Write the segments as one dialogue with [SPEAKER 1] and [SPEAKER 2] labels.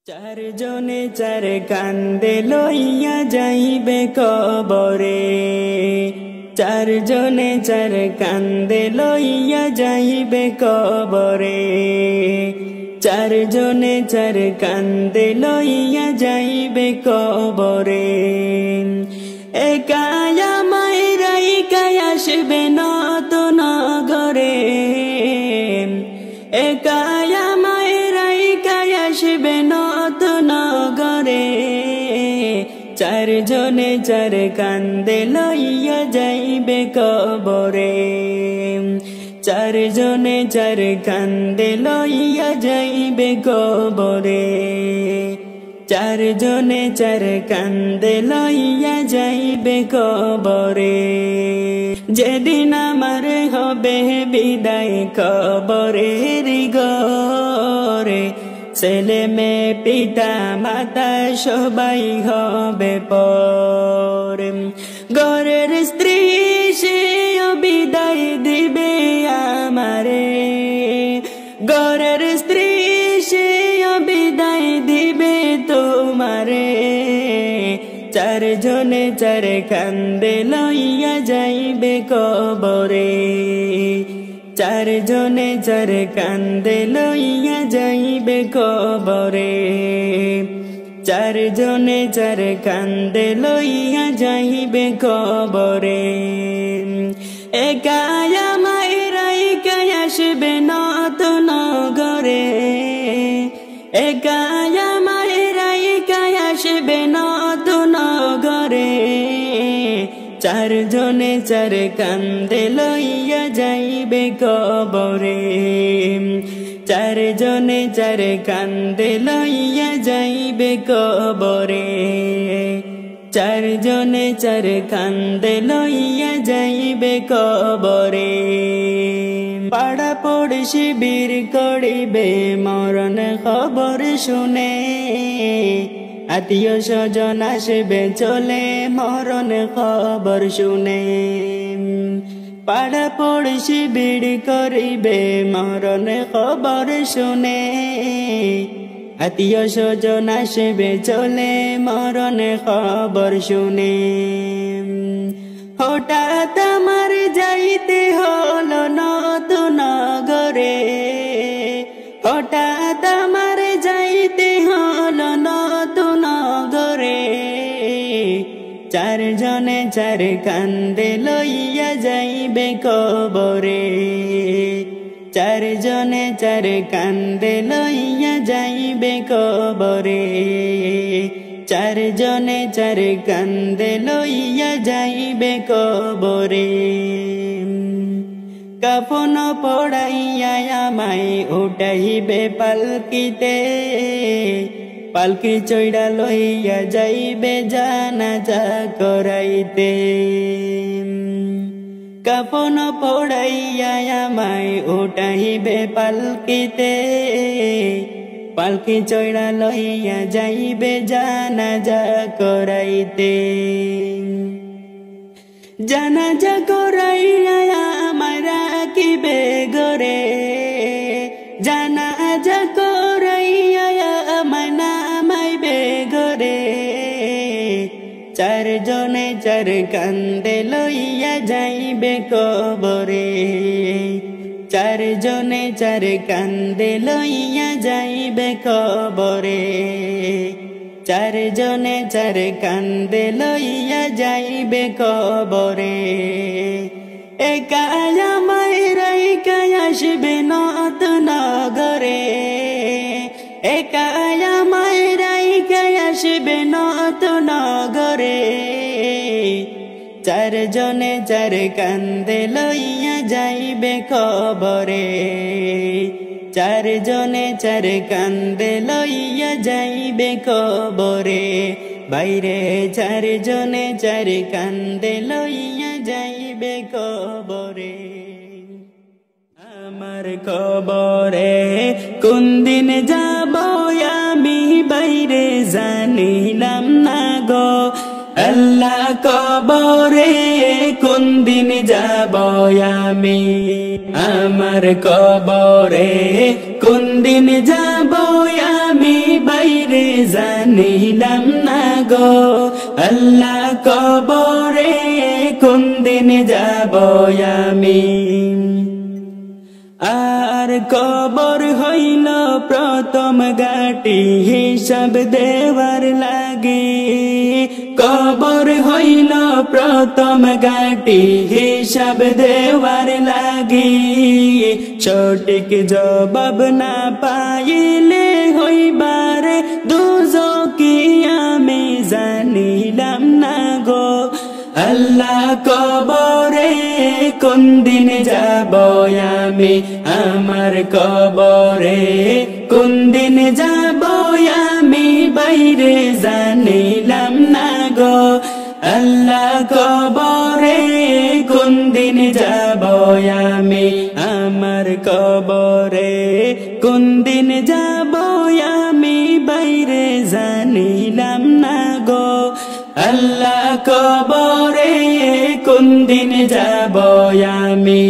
[SPEAKER 1] চার জনে চার কান্দে লইয়া যাইবে কবরে, চার জনে চার কান্দে লইয়া যাইবে কবরে, চার জনে চার কান্দে লইয়া যাইবে কবরে। একায়া মায়েরাই কায় আসবে নতুন ঘরে, একায়া মায়েরাই কায় আসবে নতুন ঘরে, চার জনে চার কান্দে লইয়া যাইবে কবরে, চার জনে চার কান্দে লইয়া যাইবে কবরে, চার জনে চার কান্দে লইয়া যাইবে কবরে। যেদিন আমার হবে বিদায় কবরের ঘরে, ছেলে মেয়ে পিতা মাতা সবাই হবে পরে, ঘরের স্ত্রী সে বিদায় দিবে আমারে, ঘরের স্ত্রী সে বিদায় দিবে তোমারে, চার জনে চার কান্দে লইয়া যাইবে কবরে, চার জনে চার কান্দে লইয়া যাইবে কবরে, চার জনে চার কান্দে লইয়া যাইবে কবরে। একায়া মায়েরাই কায় আসবে নতুন ঘরে, একায়া মায়েরাই কায় আসবে নতুন ঘরে, চার জনে চার কান্দে লইয়া যাইবে কবরে, চার জনে চার কান্দে লইয়া যাইবে কবরে, চার জনে চার কান্দে লইয়া যাইবে কবরে। পাড়া পড়শি বীর করিবে মরণ খবর শুনে, আত্মীয় স্বজন আসবে চলে মরণ খবর শুনে, পাড়া পড়শি বীর করিবে মরণ খবর শুনে, আত্মীয় স্বজন আসবে চলে মরণ খবর শুনে। হঠাৎ আমার যাইতে হলো নতুন ঘরে, হঠাৎ আমার যাইতে হলো নতুন ঘরে, চার জনে চার কান্দে লইয়া যাইবে কবরে, চার জনে চার কান্দে লইয়া যাইবে কবরে, চার জনে চার কান্দে লইয়া যাইবে কবরে। কাফন পড়াইয়া আমায় উঠাইবে পালকিতে, পালকি চৈড়া লইয়া যাইবে জানাজা করাইতে, কাফন পড়াইয়া আমায় উঠাইবে পালকিতে, পালকি চৈড়া লইয়া যাইবে জানাজা করাইতে, জানাজা করাইয়া আমায় রাখিবে ঘরে, জানাজা করাইয়া আমায় নামাইবে ঘরে, চার জনে চার কান্দে লইয়া যাইবে কবরে, চার জনে চার কান্দে লইয়া যাইবে কবরে, চার জনে চার কান্দে লইয়া যাইবে কবরে। একায়া মায়েরাই কায় আসবে নতুন ঘরে, একায়া মায়েরাই কায় আসবে নতুন ঘরে, চার জনে চার কান্দে লইয়া যাইবে কবরে, চার জনে চার কান্দে লইয়া যাইবে কবরে। বাইরে চার জনে চার কান্দে লইয়া যাইবে কবরে। আমার কবরে কোন দিন যাব আমি বাইরে জানিলাম না গো, আল্লাহ কবরে কোন দিন যাব আমি, আমার কবরে কোন দিন যাব আমি বাইরে বাইরে জানিলাম না গো আল্লাহ কবরে কোন দিন যাব আমি আর কবর হইল প্রথম গাটি হিসাব দেওয়ার লাগে কবর হইল প্রথম গাটি হিসাব দেওয়ার লাগে সঠিক জবাব না পাইলে হইবারে দুজকি আমি জানিলাম না গো আল্লাহ কবরে কোন দিন যাব আমি আমার কবরে কোন দিন যাব আমি বাইরে জানিলাম না গো আল্লাহ কবরে কোন দিন যাব আমি আমার কবরে কোন দিন যাব আমি বাইরে জানিলাম না গো আল্লাহ কবরে কোন দিন যাব আমি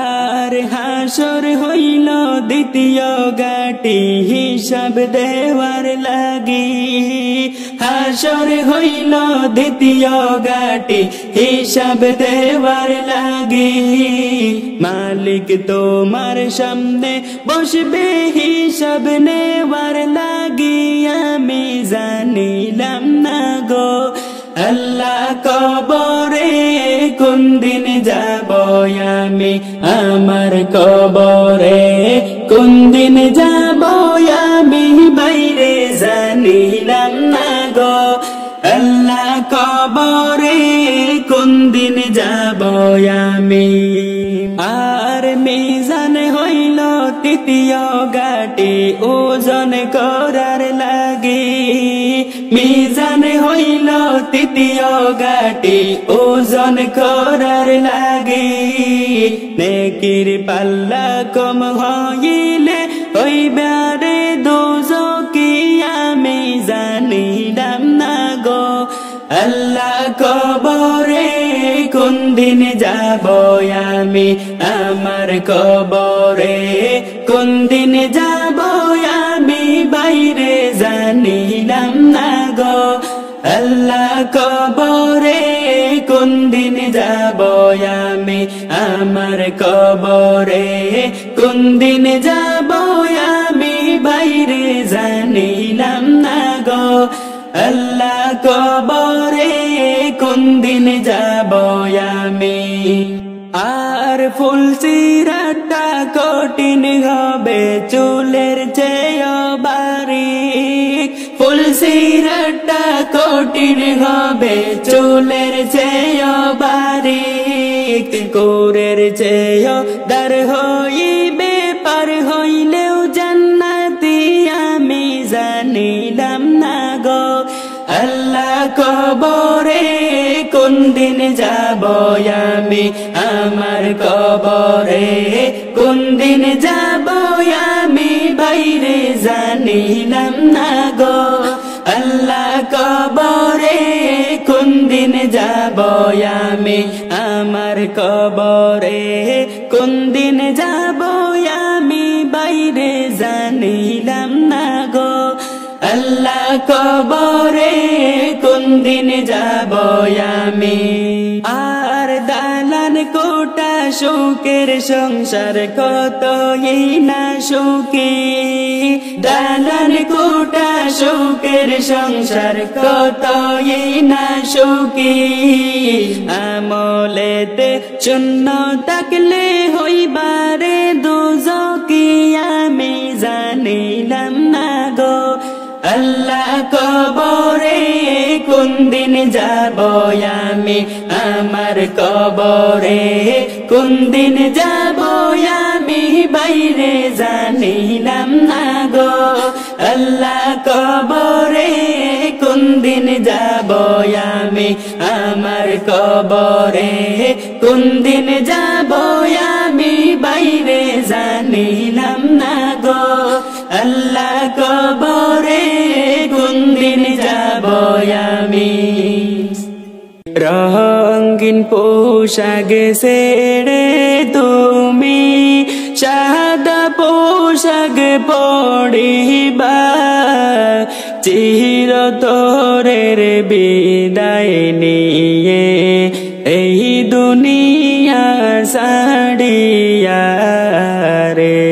[SPEAKER 1] আর হাসর হইল দ্বিতীয় গাটি হিসাব দেওয়ার লাগি হাসর হইল দ্বিতীয় গাটি হিসাব দেওয়ার লাগি মালিক তোমার সামনে বসবে হিসাব নেওয়ার লাগি আমি জানিলাম না গো আল্লাহ কবরে কোন দিন যাব আমি আমার কবরে কোন দিন যাব আমি বাইরে জানিলাম না গো আল্লাহ কবরে কোন দিন যাব আমি আর মিজান হইল তৃতীয় গাটি ওজন করার লাগে মিজান হইল তৃতীয় গাটি ওজন করার লাগে নেকির পাল্লা কম হইলে হইবারে দুজকি আমি জানিলাম না গো আল্লাহ কবরে কোন দিন যাব আমি আমার কবরে কোন দিন যাব আমি বাইরে জানিলাম না গো আল্লাহ কবরে কোন দিন যাব আমি আমার কবরে কোন দিন যাব আমি বাইরে জানিলাম না গো আল্লাহ কবরে কোন দিন যাব আমি আর ফুল সিরাটা কঠিন হবে চুলের চেয়েও বারিক ফুল সিরাটা কঠিন হবে চুলের চেয়েও বারিক কোরের চেয়েও দার হইবে পার হইলেও জান্নাতি আমি জানিলাম না গো আল্লাহ কবরে কোন দিন যাব আমি আমার কবরে কোন দিন যাব আমি বাইরে জানিলাম না গো আল্লাহ কবরে কোন দিন যাব আমি আমার কবরে কোন দিন যাব আমি বাইরে জানিলাম না গো আল্লাহ কবরে কোন দিন যাব আমি আর দালান কোটা সুখের সংসার কতই না সুখী দালান কোটা সুখের সংসার কতই না সুখী আমলেতে শূন্য থাকলে হইবারে দুজকি আমি জানিলাম না গো আল্লাহ কবরে কোন দিন যাব আমি আমার কবরে কোন দিন যাব আমি বাইরে জানিলাম না গো আল্লাহ কবরে কোন দিন যাব আমি আমার কবরে কোন দিন যাব আমি বাইরে জানিলাম না গো আল্লাহ কবরে কোন দিন যাব আমি রঙিন পোশাক ছেড়ে তুমি সাদা পোশাক পরিবা চিরতরের বিদায় নিয়ে এই দুনিয়া ছাড়িয়া রে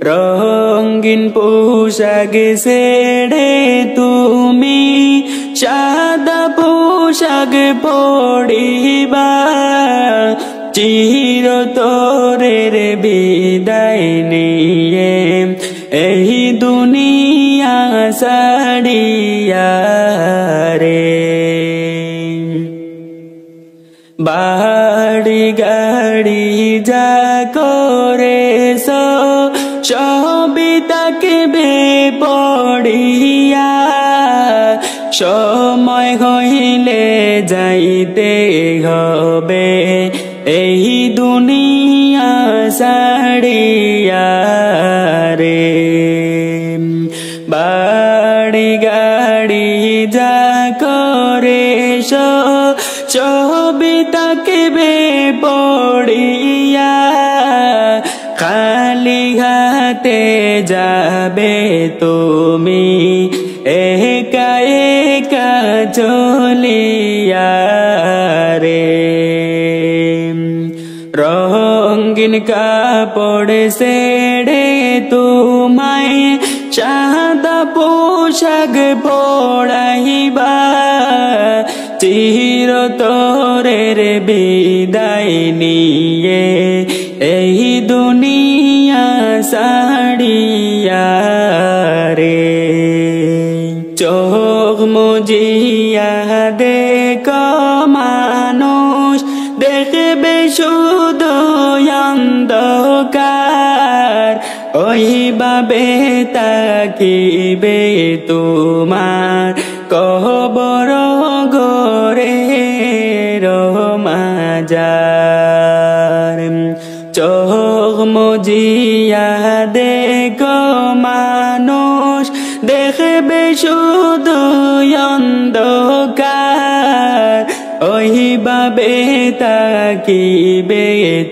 [SPEAKER 1] রঙিন পোশাক ছেড়ে তুমি সাদা পোশাক পড়িবা চিরতরের বিদায় নিয়ে এই দুনিয়া ছাড়িয়া রে বাড়ি গাড়ি যা করেছ সবই তাকবে পড়িয়া সময় হইলে যাইতে হবে এই দুনিয়া ছাড়িয়া রে বাড়ি গাড়ি যা করেছ সবই তাকবে পড়িয়া খালি হাতে যাবে তুমি একা একা চলিয়া রে রঙিন কাপড় ছেড়ে তোমায় সাদা পোশাক পড়াইবা চিরতরের বিদায় নিয়ে এই দুনিয়া ছাড়িয়া রে চোখ মুজিয়া দেখ মানুষ দেখবে শুধু অন্ধকার ওইভাবে তাকিবে তোমার কবর গরে রমাজার চোখ মুজিয়া দেখ মানুষ দেখবে শুধু অন্ধকার ওইভাবে তাকিবে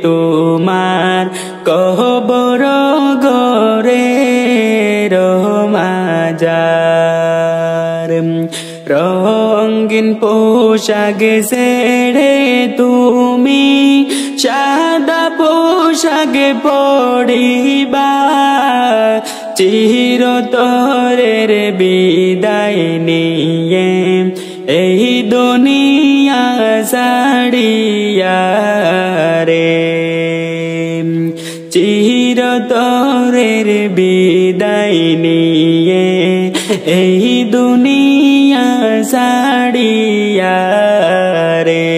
[SPEAKER 1] তোমার কবর গরে রমাজার রঙিন পোশাক ছেড়ে তুমি সাদা পোশাক পড়িবা চিরতরের বিদায় নিয়ে এই দুনিয়া ছাড়িয়া রে চিরতরের বিদায় নিয়ে এই দুনিয়া ছাড়িয়া রে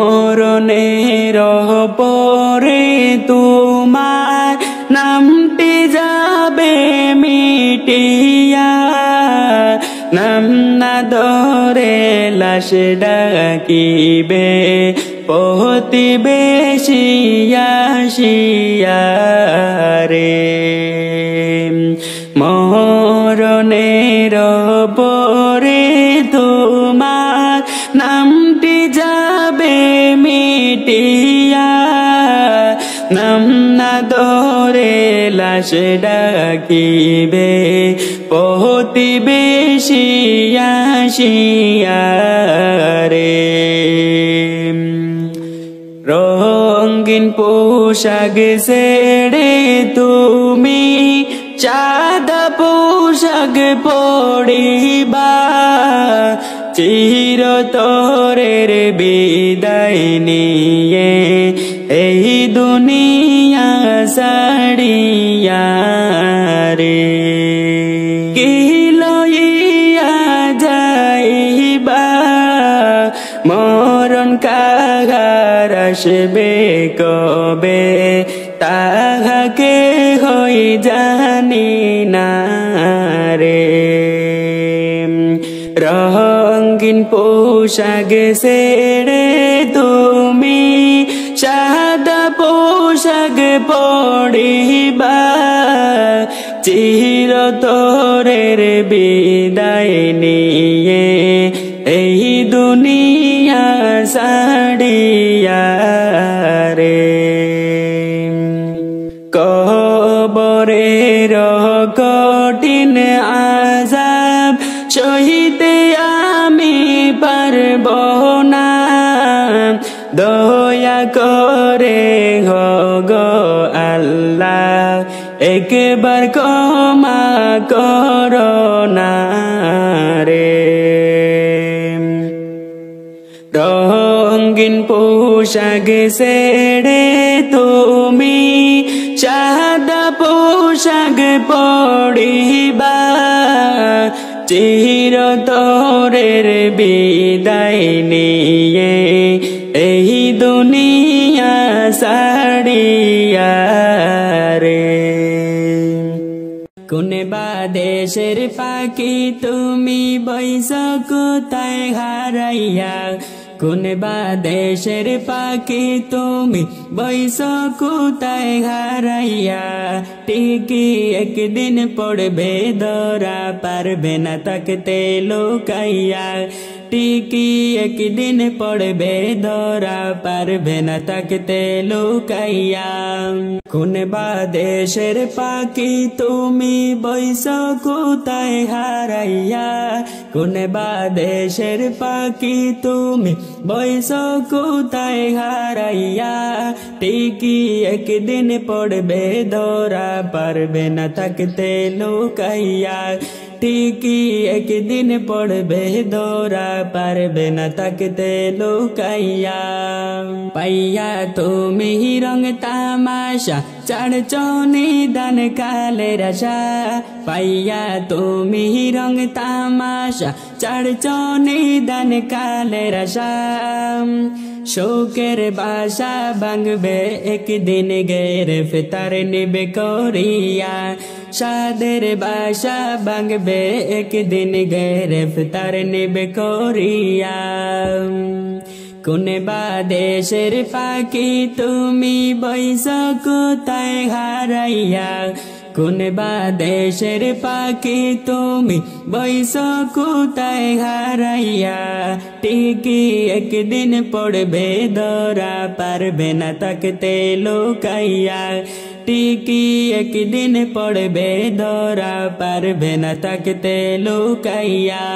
[SPEAKER 1] মরণের পরে তোমার নামটি যাবে মিটিয়া নাম না ধরে লাশ ডাকিবে প্রতিবেশিয়া শিয়া রে মরণের পরে তোমার নামটি যাবে মিটিয়া নাম না ধরে লাশ ডাকিবে প্রতিবেশিয়া শিয়া রে রঙিন পোশাক ছেড়ে তুমি সাদা পোশাক পড়িবা চিরতরের বিদায় নিয়ে এই দুনিয়া ছাড়িয়া রে কি লইয়া যাইবা মরণ কাহার আসবে কবে তাহাকে হই জানি না রে রঙিন পোশাক ছেড়ে তুমি সাদা পোশাক পড়িবা চিরতরের বিদায় নিয়ে এই দুনিয়া ছাড়িয়া রে কবরের আযাব সহিতে আমি পারব না দয়া করে গো আল্লাহ একবার ক্ষমা করো না রে রঙিন পোশাক ছেড়ে তুমি সাদা পোশাক পড়িবা চিরতরের বিদায় নিয়ে এই দুনিয়া ছাড়িয়া রে কোন বা দেশের পাখি তুমি বৈশ কোথায় হারাইয়া কোন বা দেশের পাখি তুমি বৈশ কোথায় হারাইয়া ঠিকই একদিন পড়বে ধরা পারবে না থাকতে লুকাইয়া ঠিকই একদিন পড়বে ধরা পারবে না থাকতে লুকাইয়া কোন বা দেশের পাখি তুমি বৈশ কোথায় হারাইয়া কোন বা দেশের পাখি তুমি বৈশ কোথায় হারাইয়া ঠিকই একদিন পড়বে ধরা পারবে না থাকতে লুকাইয়া ঠিকই একদিন পড়বে ধরা পারবে না থাকতে লুকাইয়া পাইয়া তুমি রং তামাশা চড়ছো নিদান কালের আশা পাইয়া তুমি রং তামাশা চড়ছো নিদান কালের আশা শোকের বাসা ভাঙবে একদিন গ্রেফতার নিবে করিয়া সাদের বাসা ভাঙবে একদিন গ্রেফতার নিবে করিয়া কোন বা দেশের পাখি তুমি বৈশ কোথায় হারাইয়া কোন বা দেশের পাখি তুমি বৈশ কোথায় হারাইয়া ঠিকই একদিন পড়বে ধরা পারবে না থাকতে লুকাইয়া ঠিকই একদিন পড়বে ধরা পারবে না থাকতে লুকাইয়া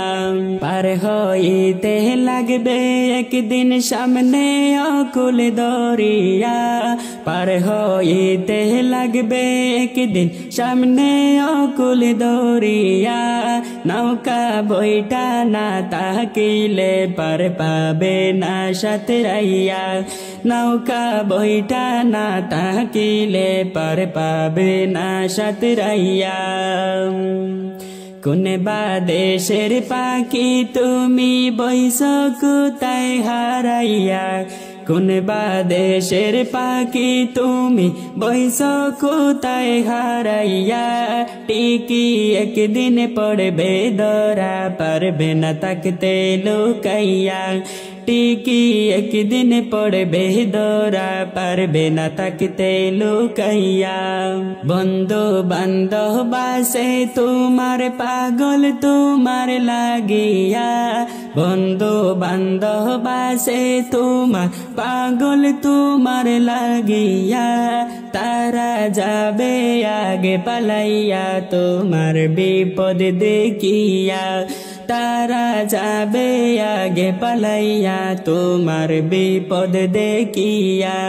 [SPEAKER 1] পার হইতে লাগবে একদিন সামনে অকুল দরিয়া পার হইতে লাগবে একদিন সামনে অকুল দরিয়া নৌকা বইটা না তাকিলে পার পাবে না সাথে রাইয়া নৌকা বইটা না তাকিলে পার পাবে না সাথে রাইয়া কোন বা দেশের পাখি তুমি বৈশ কোথায় হারাইয়া কোন বা দেশের পাখি তুমি বৈশ কোথায় হারাইয়া ঠিকই একদিন পড়বে ধরা পারবে না থাকতে লুকাইয়া ঠিকই একদিন পড়বে ধরা পারবে না থাকতে লুকাইয়া বন্ধু বান্ধব বাসে তোমার পাগল তোমার লাগিয়া বন্ধু বান্ধব বাসে তোমার পাগল তোমার লাগিয়া তারা যাবে আগে পালাইয়া তোমার বিপদ দেখিয়া তারা যাবে আগে পালাইয়া তোমার বিপদ দেখিয়া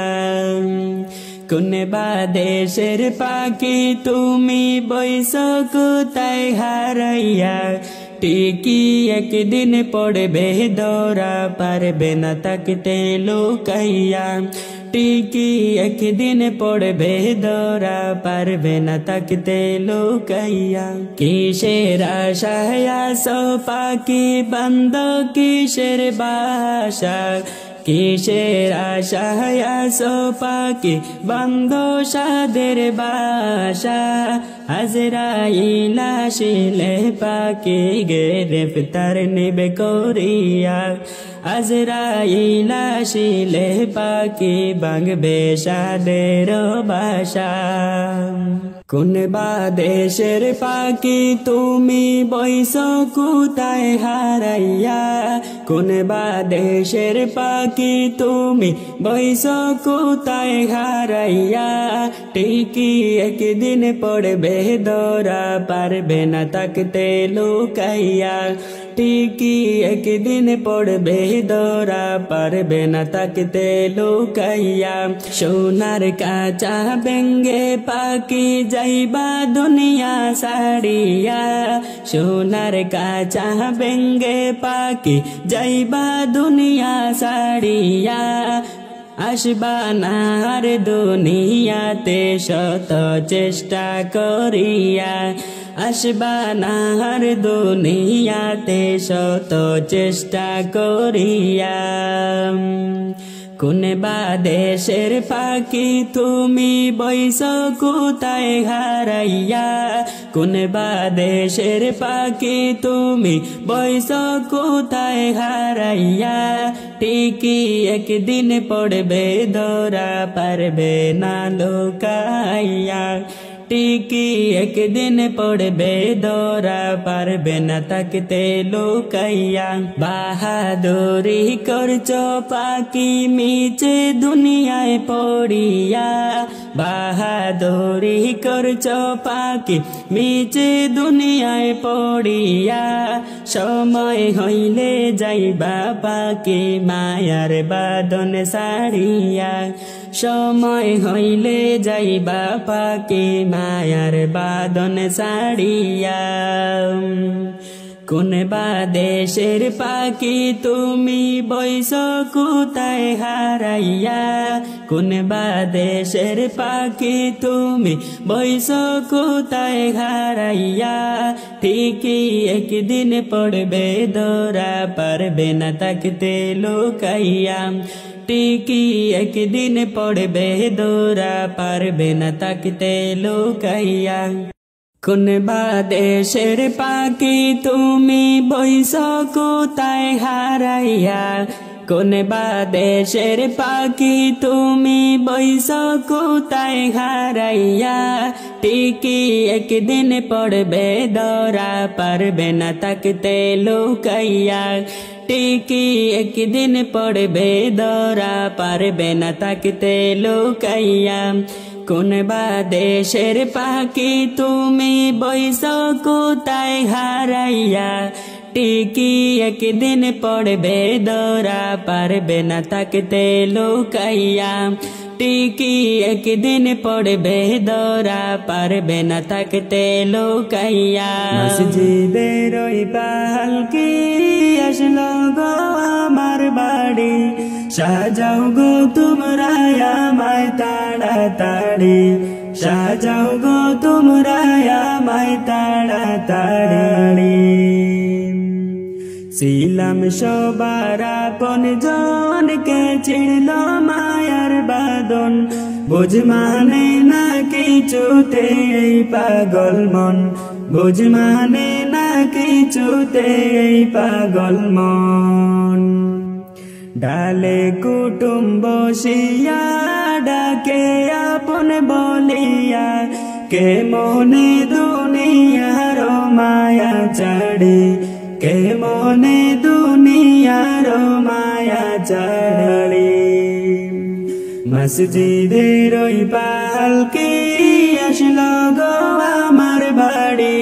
[SPEAKER 1] কোন বা দেশের পাখি তুমি বৈশ কোথায় হারাইয়া ঠিকই একদিন পড়বে ধরা পারবে না থাকতে লুকাইয়া ঠিকই একদিন পড়বে ধরা পারবে না থাকতে লুকাইয়া কিসের আশায় আসো পাখি বন্ধ কিসের বাসা কিসের আশায় আসো পাখি বন্ধ সাদের বাসা আজরাইল আসিলে পাখি গ্রেফতার নিবে করিয়া আজরাইল আসিলে পাখি ভাঙবে সাদের বাসা কোন বা দেশের পাখি তুমি বৈশ কোথায় হারাইয়া কোন বা দেশের পাখি তুমি বইছো কোথায় হারাইয়া ঠিকই একদিন পড়বে ধরা পারবে না থাকতে লুকাইয়া ঠিকই একদিন পড়বে ধরা পারবে না থাকতে লুকাইয়া সোনার কাঁচা বেঙ্গে পাখি যাইবা দুনিয়া সারিয়া সোনার কাঁচা বেঙ্গে পাখি যাইবা দুনিয়া সারিয়া আসবা না আর দুনিয়াতে শত চেষ্টা করিয়া আসবা না আর দুনিয়াতে শত চেষ্টা করিয়া কোন বা দেশের পাখি তুমি বইছো কোথায় হারাইয়া কোন বা দেশের পাখি তুমি বইছো কোথায় হারাইয়া ঠিকই একদিন পড়বে ধরা পারবে না লুকাইয়া ঠিকই একদিন পড়বে ধরা পারবে না থাকতে লুকাইয়া বাহাদুরি করছো পাখি মিছে দুনিয়ায় পড়িয়া বাহাদুরি করছো পাখি মিছে দুনিয়ায় পড়িয়া সময় হইলে যাইবা পাখি মায়ার বাঁধন সারিয়া সময় হইলে যাইবা পাখি মায়ার বাঁধন সারিয়া কোন বা দেশের পাখি তুমি বইছো কোথায় হারাইয়া কোন বা দেশের পাখি তুমি বইছো কোথায় হারাইয়া ঠিকই একদিন পড়বে ধরা পারবে না থাকতে লুকাইয়া ঠিকই একদিন পড়বে ধরা পারবে না থাকতে লুকাইয়া কোন বা দেশের পাখি তুমি বইছো কোথায় হারাইয়া কোন বা দেশের পাখি তুমি বইছো কোথায় হারাইয়া ঠিকই একদিন পড়বে ধরা পারবে না থাকতে লুকাইয়া ঠিকই একদিন পড়বে ধরা পারবে না থাকতে লুকাইয়া কোন বা দেশের পাখি তুমি বইছো কোথায় হারাইয়া ঠিকই একদিন পড়বে ধরা পারবে না থাকতে লুকাইয়া ঠিকই একদিন পড়বে ধরা পারবে না থাকতে লুকাইয়া মসজিদের ওই পালকি আসলো গো আমার বাড়ি সাজাও গো তোমরা আমায় তাড়াতাড়ি সাজাও গো তোমরা আমায় তাড়াতাড়ি ছিলাম সবার আপন জনকে ছিড়ল মায়ার বাঁধন বুঝ মানে না কিছুতে এই পাগল মন বুঝ মানে না কিছুতে এই পাগল মন ডালে কুটুম বসিয়া ডাকে আপন বলিয়া কে মনে দুনিয়ার মায়া ছাড়ে কে মনে দুনিয়ার মায়া ছাড়ে মসজিদের ওই পালকি আসলো গো আমার বাড়ি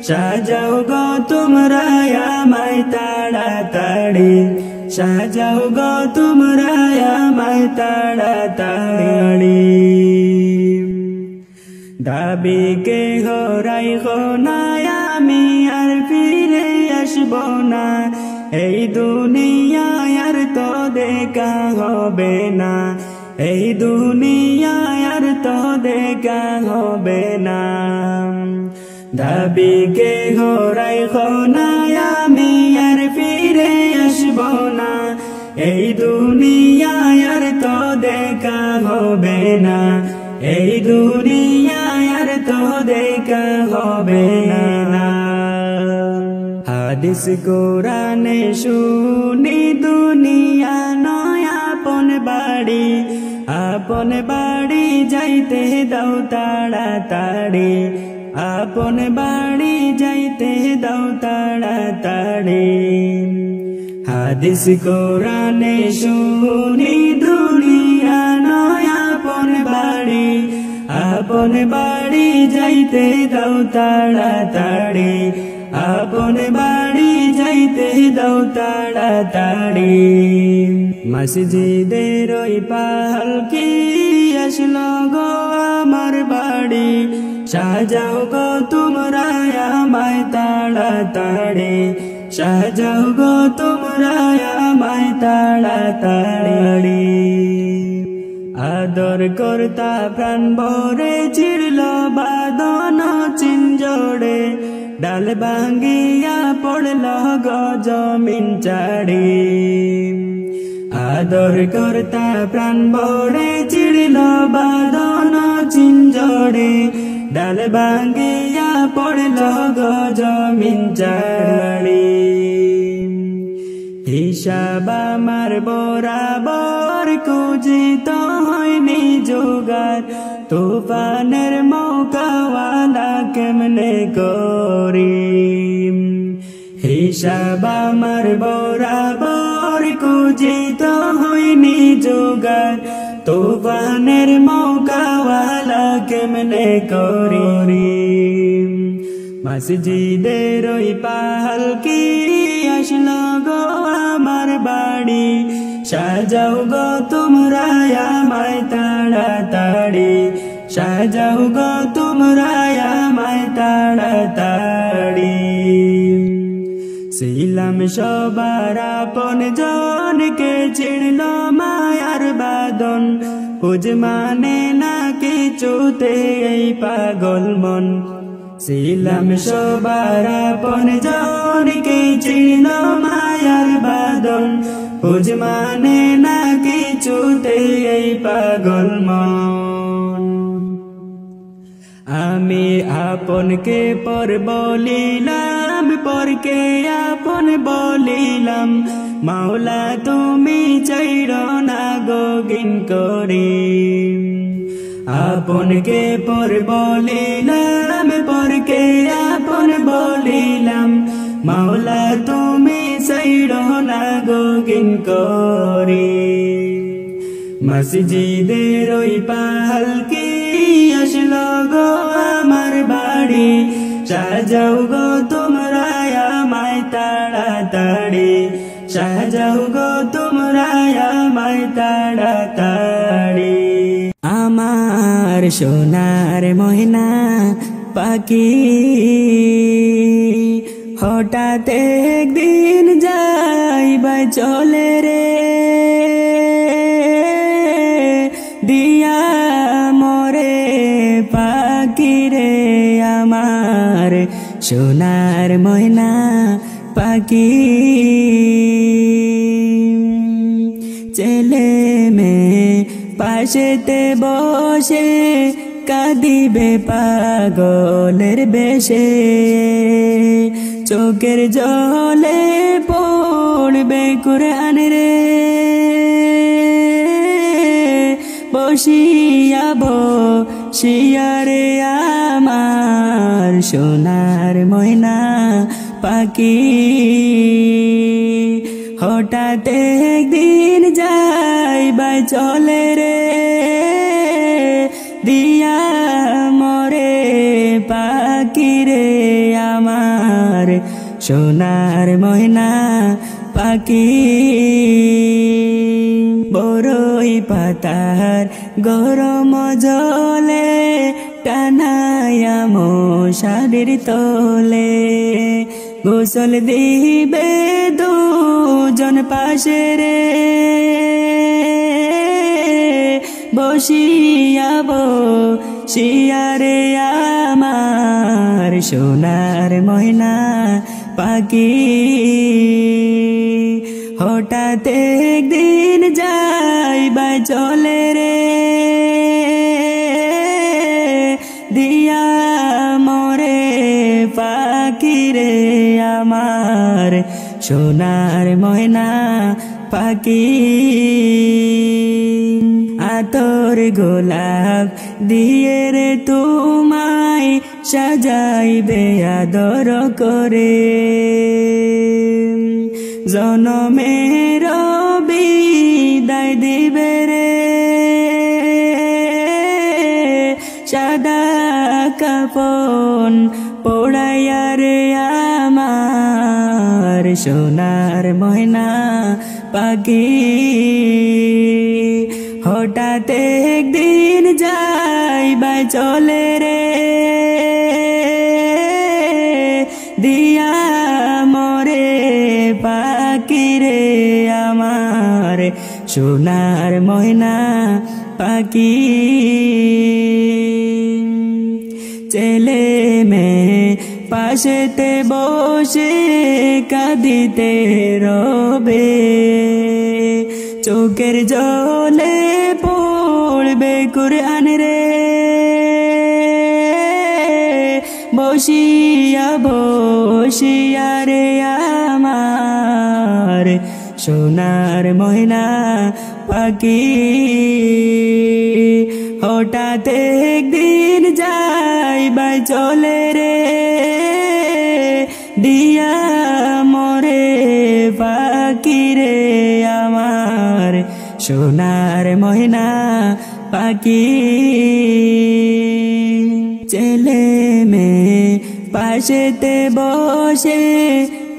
[SPEAKER 1] সাজাও গো তোমরা আমায় তাড়াতাড়ি সাজাও গো তোমরা আমায় তাড়াতাড়ি দাবি কে হরাই না আমি আর ফিরে আসবো না এই দুনিয়ায় আর তো দেখা হবে না এই দুনিয়ায় আর তো দেখা হবে না দাবি কে হরাই না আমি আর ফিরে আসবো না এই দুনিয়ায় আর তো দেখা হবে না এই দুনিয়ায় আর তো দেখা হবে না হাদিস কোরআনে শুনি দুনিয়া নয় আপন বাড়ি যাইতে দাও তাড়াতাড়ি আপন বাড়ি যাইতে দাও তাড়াতাড়ি হাদিস কোরআনে শুনি দুনিয়া নয় আপন বাড়ি যাইতে দাও তাড়াতাড়ি আপন বাড়ি যাইতে দাও তাড়াতাড়ি মসজিদের ওই পালকি আসলো গো আমার বাড়ি সাজাও গো তোমরা আমায় তাড়াতাড়ি সাজাও গো তোমরা আমায় তাড়াতাড়ি আদর কর্তা প্রাণ ভরে চিড়ল বাদন চিঞ্জড়ে ডাল ভাঙ্গিয়া পড়ল গো জমিন চাড়ি আদর কর্তা প্রাণ ভরে চিড়ল বাদন চিঞ্জড়ে ডাল ভাঙ্গিয়া পড়ল গো জমিন চাড়ি হিসাব আমার বরাবর কুজিত হয়নি জোগাড় তুফানের মৌকাওয়ালা কেমনে করি হিসাব আমার বরাবর কুজিত হয়নি জোগাড় তুফানের মৌকাওয়ালা কেমনে করি মসজিদের ওই পালকি আসলো গো আমার বাড়ি সাজাও গো তোমরা আমায় তাড়াতাড়ি সাজাও গো তোমরা আমায় তাড়াতাড়ি ছিলাম সবার আপন জনকে ছিড়ল মায়ার বাদন বুঝ মানে না কিছুতে এই পাগল মন ছিলাম সবার আপন জনকে ছিড়ল মায়ার বাদন বুঝ মানে না কিছুতে এই পাগল মন আমি আপনকে পর বলিলাম পরকে আপন বলিলাম মাওলা তুমি চাইর না গগিন করি আপনকে পর বলিলাম পরকে আপন বলিলাম মাওলা তুমি চাইর না গগিন করি মসজিদের ওই পালকি আসলো গো আমার বাড়ি সাজাও গো তোমরা আমায় তাড়াতাড়ি সাজাও গো তোমরা আমায় তাড়াতাড়ি আমার সোনার ময়না পাখি হঠাৎ একদিন যাইবাই চলে রে দিয়া মরে পাখি রে আমার সোনার ময়না পাখি ছেলে মেয়ে পাশেতে বসে কাঁদিবে পাগলের বেশে চোখের জলে পড়বে কুরআন রে বসিয়া বসিয়া রে আমার সোনার ময়না পাখি হঠাৎ একদিন যাইবাই চলে রে দিয়া মরে পাখি রে আমার সোনার ময়না পাখি বড়ই পাতার গরম জলে টানায়া মশারির তলে গোসল দিবে দুজন পাশে রে বসিয়া বসিয়া রে আমার সোনার ময়না পাখি হঠাৎ একদিন যাইবা চলে রে দিয়া মরে পাখি রে আমার সোনার ময়না পাখি আতর গোলাপ দিয়ে রে তোমায় সাজাইবে আদর করে জনমের বিদায় দিবে রে সাদা কাফন পোড়াইয়া রে আমার সোনার ময়না পাখি হঠাৎ একদিন যাইবাই চলে রে দিয়া মরে পাখি রে আমার সোনার ময়না পাখি ছেলে মেয়ে পাশেতে বসে কাঁদিতে রবে চোখের জলে পড়বে কুরআন রে বসিয়া বসিয়া রে আমার সোনার ময়না পাখি হঠাৎ একদিন যাইবাই চলে রে দিয়া মরে পাখি রে আমার সোনার ময়না পাখি ছেলে মেয়ে পাশেতে বসে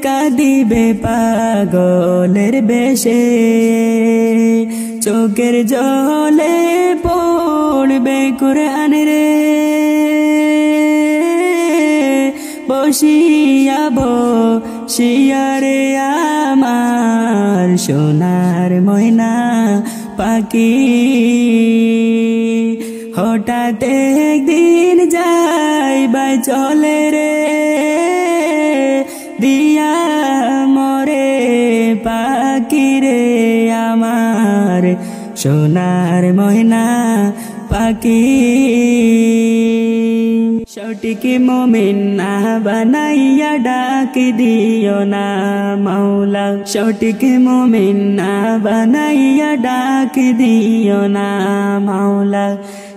[SPEAKER 1] কাঁদিবে পাগলের বেশে চোখের জলে পড়বে কুরআন রে বসিয়া বসিয়া রে আমার সোনার ময়না পাখি হঠাৎ একদিন যাইবাই চলে রে দিয়া মরে পাখি রে আমার সোনার ময়না পাখি সঠিক মুমিন না বানাইয়া ডাক দিও না মাওলা সঠিক মুমিন না বানাইয়া ডাক দিও না মাওলা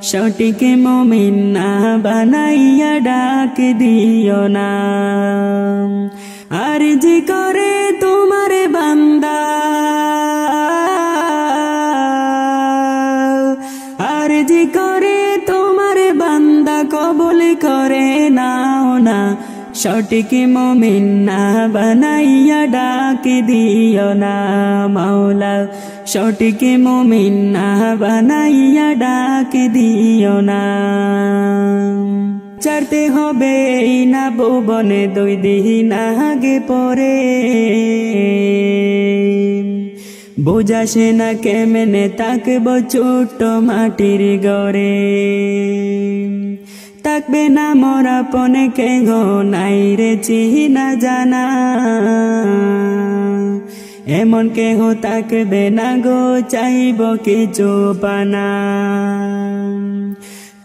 [SPEAKER 1] সঠিক মুমিন না বানাইয়া ডাক দিও না আরজি করে তোমার বান্দা আরজি করে তোমার বান্দা কবুল করে নাও না সঠিক মুমিন না বানাইয়া ডাক দিও না মাওলা সঠিক মুমিন না বানাইয়া ডাক দিও না ছাড়তে হবে না ভুবনে 2 দিন আগে পরে বোঝাসে না কেমনে থাকব ছোট্ট মাটির ঘরে থাকবে না মোর আপনে কেহ নাই রে চিনা জানা এমন কেহ থাকবে না গো চাইব কিছু পানা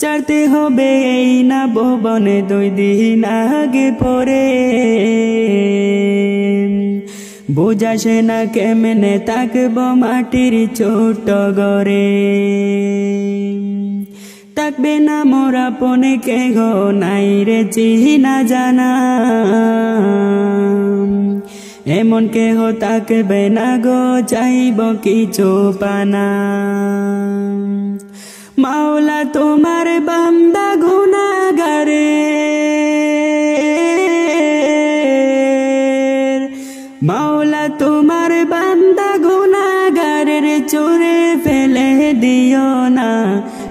[SPEAKER 1] ছাড়তে হবে এই না ভুবনে 2 দিন আগে পরে বোঝাসে না কেমনে থাকব মাটির ছোট ঘরে থাকবে না মোর আপনে কেহ নাই রে চিনা জানা এমন কেহ থাকবে না গো চাইব কিছু পানা মাওলা তোমার বান্দা গুনাহগারে মাওলা তোমার বান্দা গুনাহগারের চোরে ফেলে দিও না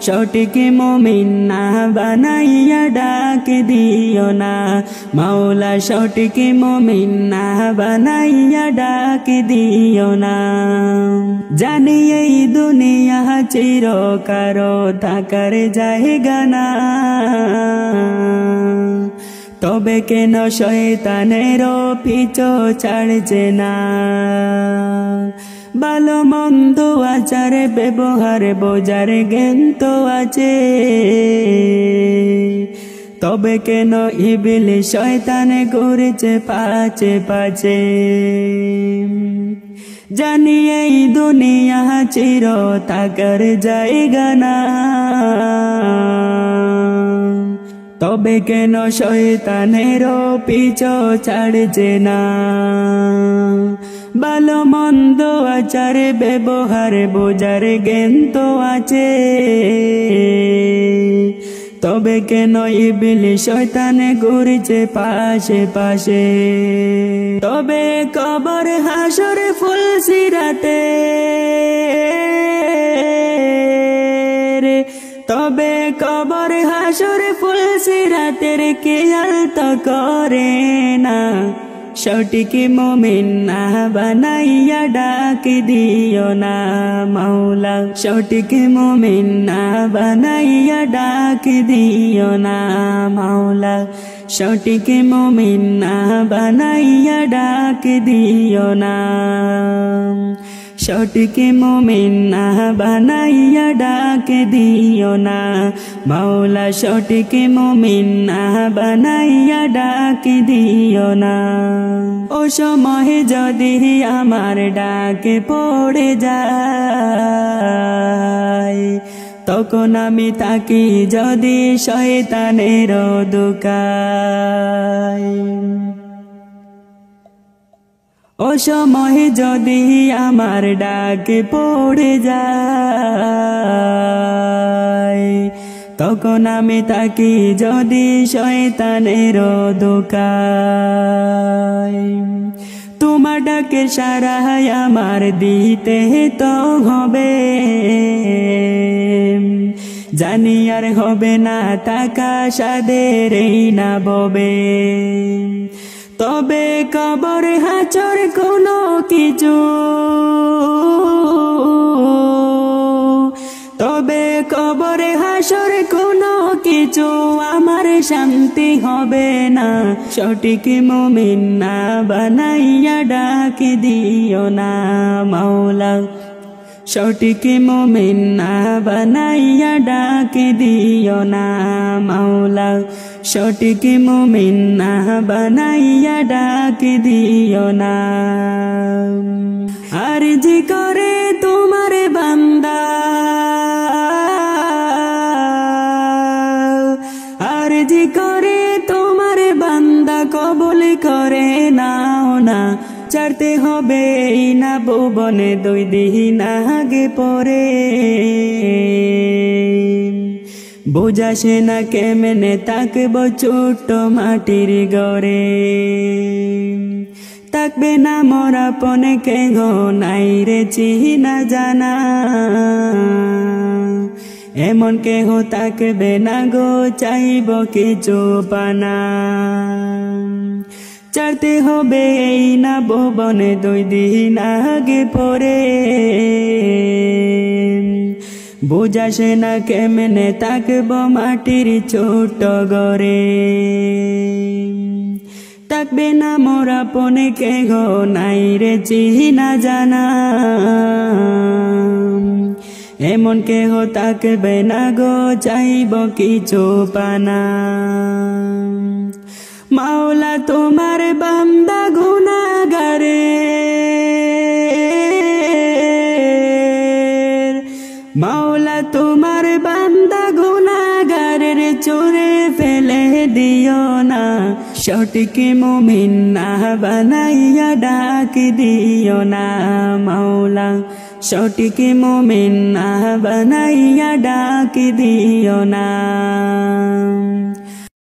[SPEAKER 1] সঠিক মুমিন না বানাইয়া ডাক দিও না মাওলা সঠিক মুমিন না বানাইয়া ডাক দিও না জানি এই দুনিয়া চিরকাল থাকার জায়গা না তবে কেন শয়তানের পিছু ছাড়ছে না ভালো মন্দ আচার ব্যবহার বোঝার জ্ঞান তো আছে তবে কেন ইবলিস শয়তান ঘুরেছে পাছে পাছে জানি এই দুনিয়া চির থাকার জায়গা না তবে কেন শয়তানেরও পিছু ছাড়ছে না। ভালো মন্দ আচার ব্যবহার বোঝার জ্ঞান তো আছে, তবে কেন ইবলিস শয়তানে ঘুরছে পাশে পাশে। তবে কবর হাসর ফুলসিরাতে, তবে কবর হাসর ফুলসিরাতের খেয়াল তো করে না। সঠিক মুমিন না বানাইয়া ডাক দিও না মাওলা, সঠিক মুমিন না বানাইয়া ডাক দিও না মাওলা, সঠিক মুমিন না বানাইয়া ডাক দিও না, সঠিক মুমিন না বানাইয়া ডাক দিও না মাওলা, সঠিক মুমিন না বানাইয়া ডাক দিও না। ও সময় যদি আমার ডাক পড়ে যায়, তখন আমি থাকি যদি শয়তানের ধোঁকায়। ও সময় যদি আমার ডাক পড়ে যায়, তখন আমি থাকি যদি শয়তানের ধোঁকায়। তোমার ডাকের সাড়া আমার দিতে তো হবে, জানি আর হবে না টাকা সাদের এই না ববে। তবে কবর হাচর কোনো কিছু, তবে কবর হাসর কোনো কিছু আমার শান্তি হবে না। সঠিক মুমিন না বানাইয়া ডাক দিও না মাওলা, সঠিক মুমিন না বানাইয়া ডাক দিও না মাওলা, সঠিক মুমিন না বানাইয়া ডাক দিও না। আরজি করে তোমার বান্দা, আরজি করে তোমার বান্দা কবুল করে নাও না। ছাড়তে হবে না ভুবনে দুই দিন আগে পরে, বুঝাসে না কেমনে থাকব ছোট্ট মাটির ঘরে। থাকবে না মোরা পনে কে গো নাই রে চিনা জানা, এমন কেহ থাকবে না গো চাইব কিছু পানা। ছাড়তে হবে এই না ভুবনে দুই দিন আগে পরে, বুঝাসে না কেমনে থাকব মাটির ছোট ঘরে। থাকবে না মোরা পনে কে গো নাই রে চিনা জানা, এমন কেহ থাকবে না গো চাইব কিছু পানা। মাওলা তোমার বান্দা গুনাহগারে, মাওলা তোমার বান্দা গুনাহগারের চোরে ফেলে দিও না। সঠিক মুমিন না বানাইয়া ডাক দিও না মাওলা, সঠিক মুমিন না বানাইয়া ডাক দিও না।